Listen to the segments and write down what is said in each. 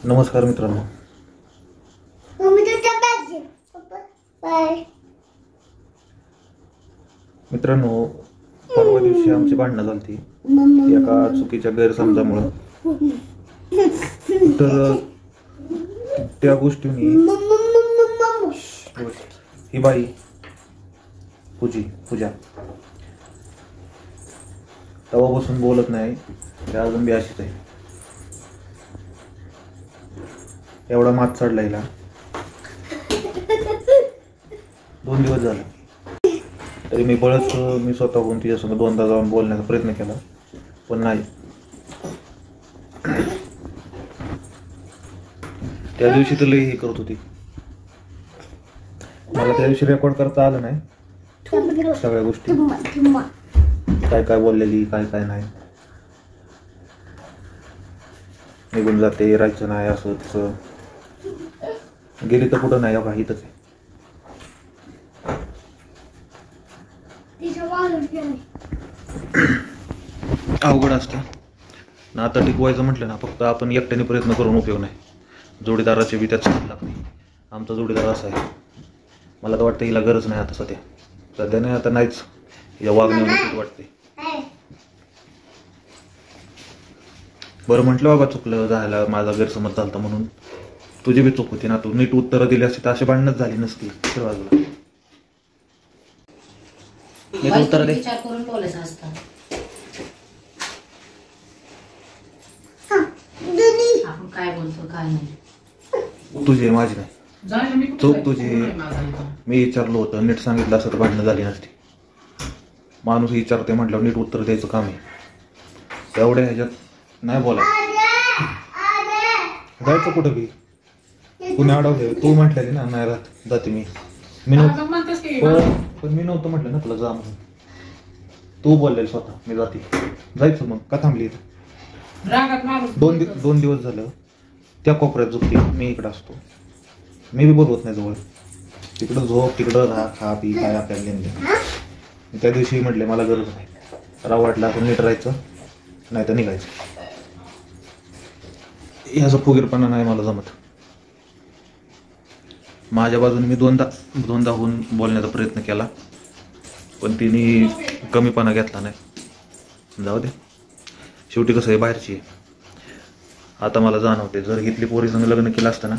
नमस्कार मित्रांनो. मित्रांनो, परवा दिवशी आमची भांडणं झाली एका चुकीच्या गैरसमजामुळे. तर त्या गोष्टीने ही बाई पूजा तेव्हापासून बोलत नाही. त्या अजून बी अशीच आहे. एवढा मात चढला हिला. 2 दिवस झाले तरी मी स्वतःहून तिच्यासोबत 2दा जाऊन बोलण्याचा प्रयत्न केला, पण नाही. त्या दिवशी तर लई हे करत होती. मला त्या दिवशी रेकॉर्ड करता आलं नाही सगळ्या गोष्टी, काय काय बोललेली, काय काय नाही. निघून जाते, राहायचं नाही, असं तसं. गेली तर कुठं नाही, बघा इथंच आहे. अवघड असतं ना. आता टिकवायचं म्हटलं ना, फक्त आपण एकट्याने प्रयत्न करून उपयोग नाही. जोडीदाराचे बी त्यात साथ लागते. आमचा जोडीदार असा आहे, मला तर वाटतं हिला गरज नाही आता सध्या नाही, आता नाहीच. हिला वागण्यावर वाटते. बरं म्हटलं बाबा, चुकलं झालं, माझा गैरसमज झाला म्हणून. तुझी बी चूक होती ना, तू नीट उत्तरं दिली असती तर अशी भांडणच झाली नसती. बाजूला उत्तर दे. विचार करून बोलायचं असतं. आपण काय बोलतो काय नाही. तुझी माझी नाही चूक, तुझी. मी विचारलो होतं, नीट सांगितलं असं तर भांडणं झाली नसती. माणूस विचारते म्हटलं नीट उत्तर द्यायचं काम आहे. तेवढ्या ह्याच्यात नाही बोलायचं. जायचं कुठं बी, कुणी अडवले. तू म्हटलेली ना नाही राहत, जाते मी नव्हतं. पण मी नव्हतं म्हटलं ना तुला जा म्हणून. तू बोललेल स्वतः मी जाते. जायचं मग का थांबली इथं? 2 दिवस झालं त्या कोपऱ्यात झोपती, मी इकडं असतो. मी बी बोलवत नाही जवळ. तिकडं झोप, तिकडं राहा, खा पी, काय आपल्याला नेमके. त्या दिवशी म्हटले मला गरज नाही, राव वाटलं आपण नीट राहायचं, नाही तर निघायचं. ह्याचा फुगीरपणा नाही मला जमत. माझ्या बाजूने मी दोनदा होऊन बोलण्याचा प्रयत्न केला, पण तिने कमीपणा घेतला नाही. जाऊ दे, शेवटी कसं आहे, बाहेरची आहे. आता मला जाणवते, जर इथली पोरी संग लग्न केलं असतं ना,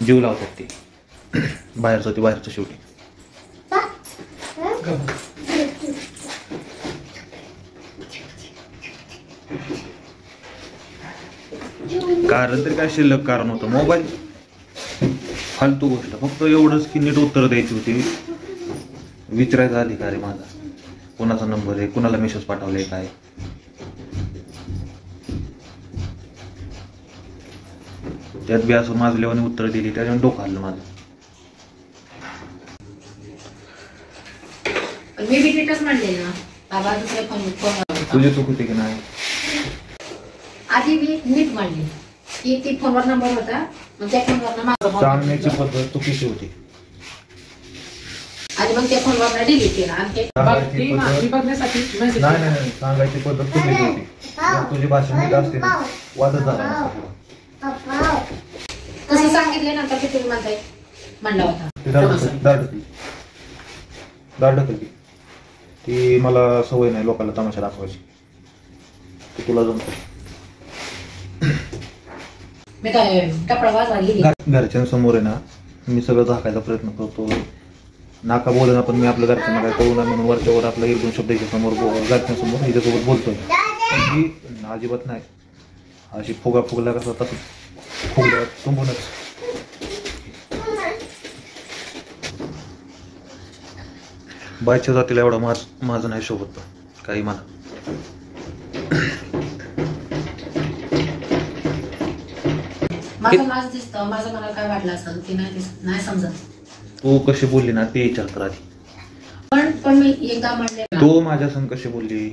जीव लावतात ती. बाहेरचं शेवटी. कारण तरी काय शिल्लक कारण होतं, मोबाईल. फालतू गोष्ट. फक्त एवढंच की नीट उत्तर द्यायची होती. विचारायचा अधिकार आहे माझा, कोणाचा नंबर आहे, कोणाला मेसेज पाठवले, काय. त्यात बी असं माजल्यावाने उत्तर दिली, त्याच्याने डोकं हल्लं माझं. मी बी नीटच म्हणले ना बाबा, दुसऱ्या फोन तुझी चूक होती की नाही? आधी मी नीट म्हणले की ती फोनवर नंबर होता, मग त्या फोनवर माझा सांगण्याची पद्धत चुकीची होती. आणि मग त्या फोनवर डिलीट केला. आणि नाही, सांगायची पद्धत चुकीची होती. तुझी भाषा नीट असते ना, वादच झाला. कसं सांगितलं नंतर की तुम्ही म्हणताय म्हणला होता. दाढ ढकलली. ती मला सवय नाही लोकांना तमाशा दाखवायची. ती तुला जमत. घरच्यांसमोर आहे ना, मी सगळं झाकायचा प्रयत्न करतो. नाका बोलणं, पण मी आपल्या घरच्यांना काय करू नये म्हणून वरच्यावर आपला 1-2 शब्द समोर घरच्यांसमोर हिच्यासोबत बोलतोय. पण ही अजिबात नाही. अशी फुगला कसा तसं फुगल्या तुंबूनच. बायच्या जातीला एवढा माझं नाही शोभत काही मला. माझं दिसतं, माझं मला काय वाटलं असतं की नाही समजत. तू कशी बोलली ना ते विचार कर आधी. पण मी एकदा म्हणले, तू माझ्या संग कशी बोलली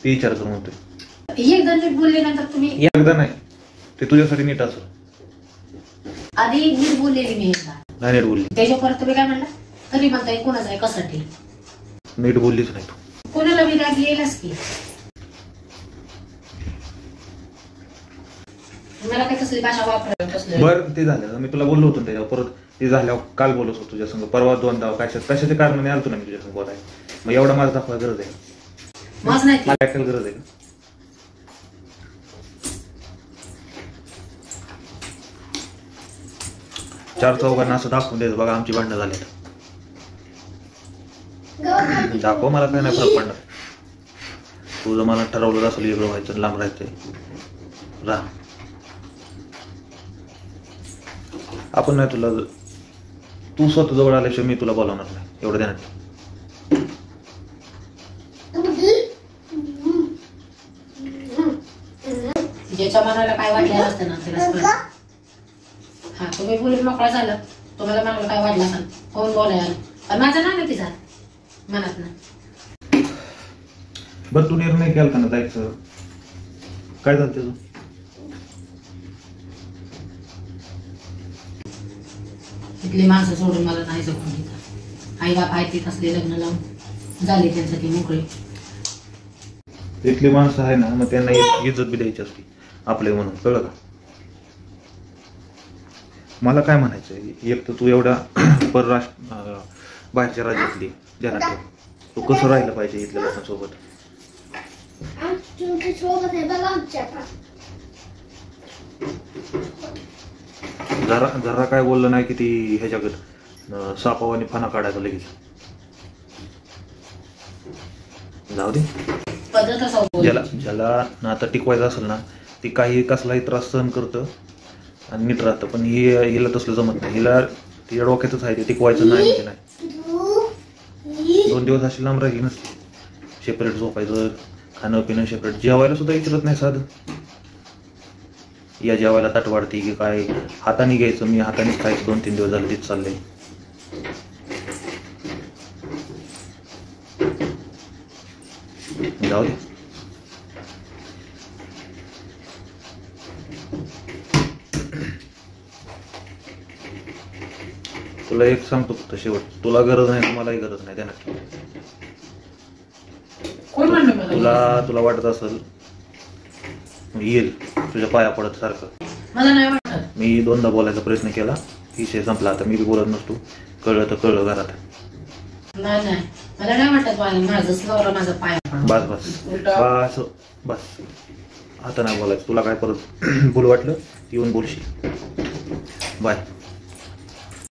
ते विचार कर म्हणतोय. एकदा नीट बोलले नंतर तुम्ही. एकदा नाही, ते तुझ्यासाठी नीट असं. आधी नीट बोललेली मी एकदा नाही नीट बोलली. त्याच्या परत तुम्ही काय म्हणला, तरी म्हणताय कोणाचं आहे कशासाठी. नीट बोललीच नाही तू. कोणाला मी राग येईलच की. मला काही कसली भाषा वापरायला कसली बरं ते झालं मी तुला बोललो होतो ना त्याच्यावर परत ते झाल्यावर काल बोलत होतो तुझ्या संग परवा दोनदा कशाच्या कारणाने आलतो ना मी तुझ्या संग बोलाय मग एवढा माझा दाखवायला गरज आहे मज नाही ती. मला ऐकायला गरज आहे का चार चौघांना असं दाखवून द्यायचं बघा आमची भांडणं झाली दाखव मला काय नाही फरक पडणार तुझं मला ठरवलं असेल वेगळं व्हायचं लांब राहायचंय राहा आपण नाही तुला तू स्वतः जवळ आल्याशिवाय मी तुला बोलावणार नाही एवढं ध्यानात ठेव. ज्याच्या मनाला काय वाटलं असतं ना त्याला कळतं. हा तुम्ही बोलून मोकळा झाला तुम्हाला मनाला काय वाटलं असेल कोण बोलायला पण माझं नाही ना तिचा मनात ना बरं तू निर्णय केला का ना जायचं काय झालं त्याचं इथली माणसं सोडून मला नाही जगून घेतात आई बाप आहे तिथं असले लग्न लावून झाले त्यांसाठी मोकळे इथली माणसं आहे ना मग त्यांना इज्जत बी द्यायची असते आपले म्हणून कळलं का मला काय म्हणायचं एक तर तू एवढा परराष्ट्र बाहेरच्या राज्यातली ध्यानात ठेव तू कसं राहिलं पाहिजे इथल्या लोकांसोबत जरा जरा काय बोललं नाही की ती ह्याच्याकडे सापावानी फणा काढायचा लगेच जाऊ दे पद्धत असा ज्याला नातं टिकवायचं असेल ना ती काही कसलाही त्रास सहन करतं आणि नीट राहतं पण हिला तसलं जमत नाही हिला तिच्या डोक्यातच आहे ते टिकवायचं नाही म्हणजे नाही 2 दिवस अशी लांब राहिली नसते सेपरेट झोपायचं खाणं पिणं सेपरेट जेवायला सुद्धा विचारत नाही साधं या जेवायला ताट वाढते की काय हाताने घ्यायचं मी हातानेच खायचं 2-3 दिवस झाले तिथं चाललंय जाऊ दे तुला एक सांगतो फक्त शेवट तुला गरज नाही तुम्हालाही गरज नाही त्या नक्की कोण म्हणलं मला तुला वाटत असेल येईल तुझ्या पाया पडत सारखं मला नाही वाटत मी 2दा बोलायचा प्रयत्न केला विषय संपला आता मी बी बोलत नसतो कळलं तर कळलं घरात नाही नाही मला नाही वाटत माझंच नवरा माझा पाय बस बस बस बस आता नाही बोलायचं तुला काय परत बोल वाटलं येऊन बोलशील बाय